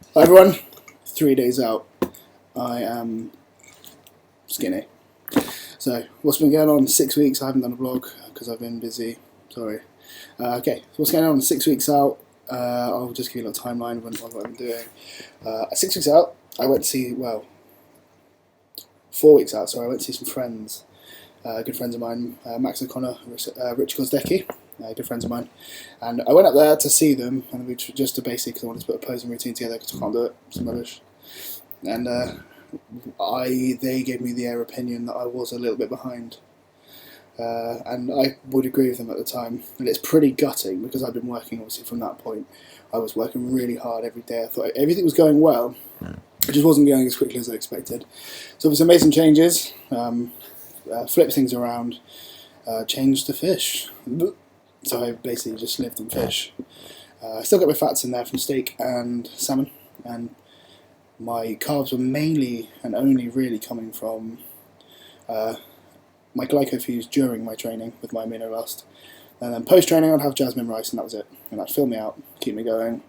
Hi everyone, 3 days out. I am skinny. So, what's been going on? 6 weeks, I haven't done a vlog because I've been busy. Sorry. Okay, so what's going on? 6 weeks out. I'll just give you a little timeline of what I've been doing. 6 weeks out, I went to see, 4 weeks out, sorry, I went to see some friends. Good friends of mine, Max and Connor, Rich Gozdecki, good friends of mine. And I went up there to see them, and we just to basic, because I wanted to put a posing routine together because I can't do it, it's rubbish. And they gave me their opinion that I was a little bit behind. And I would agree with them at the time. And it's pretty gutting because I've been working, obviously, from that point. I was working really hard every day. I thought everything was going well. It just wasn't going as quickly as I expected. So obviously I made some changes, flipped things around, changed to fish. So I basically just lived on fish. I still got my fats in there from steak and salmon, and my carbs were mainly and only really coming from my glycofuse during my training with my AminoLast. And then post-training I'd have jasmine rice, and that was it. And that'd fill me out, keep me going.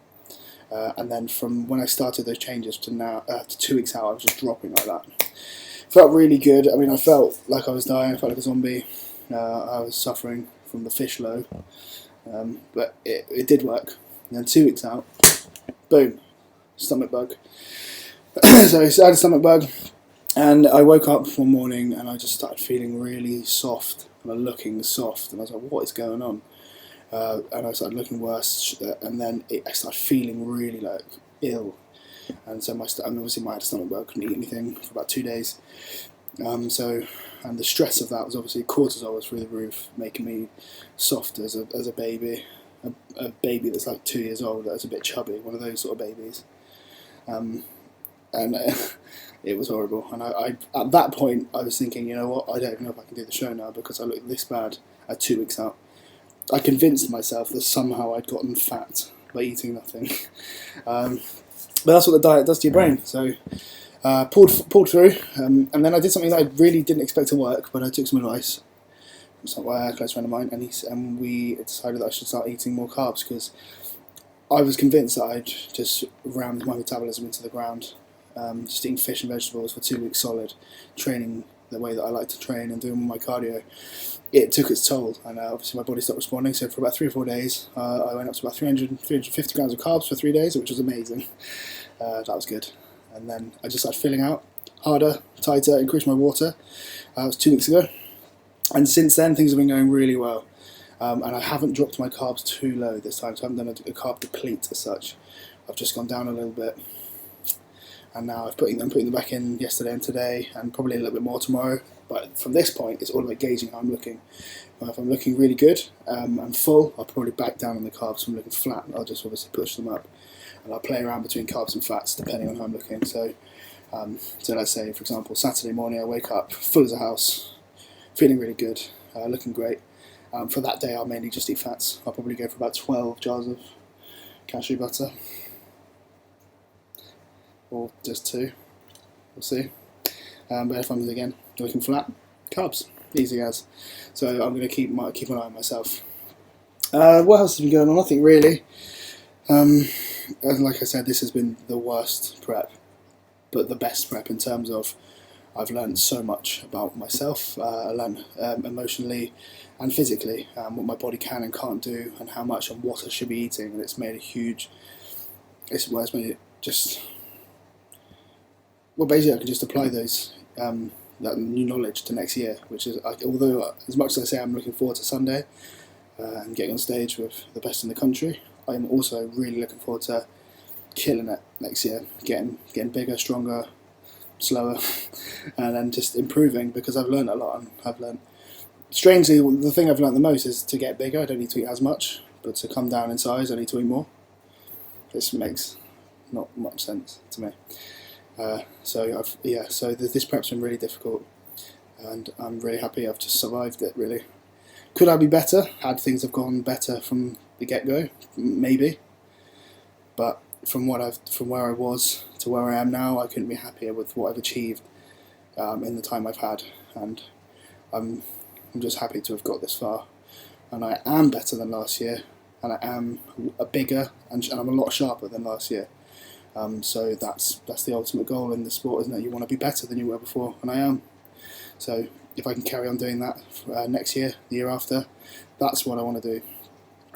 And then from when I started those changes to now, to 2 weeks out, I was just dropping like that. Felt really good. I mean, I felt like I was dying, I felt like a zombie. I was suffering from the fish low. But it did work. And then 2 weeks out, boom, stomach bug. So I had a stomach bug, and I woke up one morning and I just started feeling really soft and looking soft, and I was like, what is going on? And I started looking worse, and then I started feeling really like ill, and so obviously I had a stomach bug, couldn't eat anything for about 2 days. And the stress of that was obviously cortisol was through the roof, making me soft as a baby, a baby that's like 2 years old, that's a bit chubby, one of those sort of babies. And it was horrible. And I at that point I was thinking, you know what, I don't know if I can do the show now because I look this bad at 2 weeks out. I convinced myself that somehow I'd gotten fat by eating nothing. But that's what the diet does to your brain. So pulled through, and then I did something that I really didn't expect to work, but I took some advice from some close friend of mine, and we decided that I should start eating more carbs because I was convinced that I'd just rammed my metabolism into the ground. Just eating fish and vegetables for 2 weeks solid, training the way that I like to train and doing my cardio. It took its toll, and obviously my body stopped responding. So for about 3 or 4 days, I went up to about 350 grams of carbs for 3 days, which was amazing. That was good. And then I just started filling out harder, tighter, increased my water. That was 2 weeks ago, and since then things have been going really well. And I haven't dropped my carbs too low this time, so I haven't done a carb deplete as such. I've just gone down a little bit. And now I'm putting them back in yesterday and today, and probably a little bit more tomorrow. But from this point, it's all about gauging how I'm looking. If I'm looking really good and full, I'll probably back down on the carbs. If I'm looking flat, I'll just obviously push them up, and I'll play around between carbs and fats depending on how I'm looking. So let's say, for example, Saturday morning I wake up full as a house, feeling really good, looking great. For that day, I'll mainly just eat fats. I'll probably go for about 12 jars of cashew butter. Or just 2, we'll see. But if I'm again looking flat, carbs, easy as. So I'm going to keep an eye on myself. What else has been going on? Nothing really. And like I said, this has been the worst prep, but the best prep in terms of I've learned so much about myself. I learned emotionally and physically what my body can and can't do, and how much and what I should be eating. And it's made a huge. It's made it just. Well, basically, I can just apply that new knowledge to next year, which is, although as much as I say I'm looking forward to Sunday and getting on stage with the best in the country, I'm also really looking forward to killing it next year, getting bigger, stronger, slower, and then just improving, because I've learned a lot. And I've learned, strangely, the thing I've learned the most is to get bigger. I don't need to eat as much, but to come down in size, I need to eat more. This makes not much sense to me. So this prep's been really difficult, and I'm really happy I've just survived it. Really, could I be better? Had things have gone better from the get-go? Maybe, but from where I was to where I am now, I couldn't be happier with what I've achieved in the time I've had, and I'm just happy to have got this far. And I am better than last year, and I am a bigger, and I'm a lot sharper than last year. So that's the ultimate goal in the sport, isn't it? You want to be better than you were before, and I am. So if I can carry on doing that next year, the year after, that's what I want to do.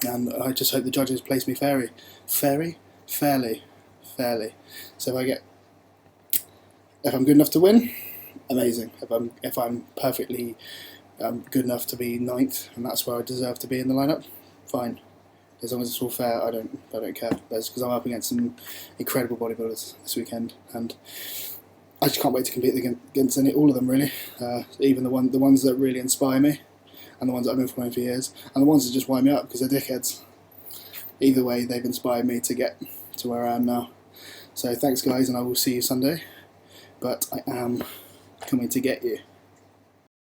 And I just hope the judges place me fairly. So if I'm good enough to win, amazing. If I'm perfectly good enough to be ninth, and that's where I deserve to be in the lineup, fine. As long as it's all fair, I don't care. Because I'm up against some incredible bodybuilders this weekend, and I just can't wait to compete against all of them really. Even the ones that really inspire me, and the ones that I've been following for years, and the ones that just wind me up because they're dickheads. Either way, they've inspired me to get to where I am now. So thanks guys, and I will see you Sunday. But I am coming to get you.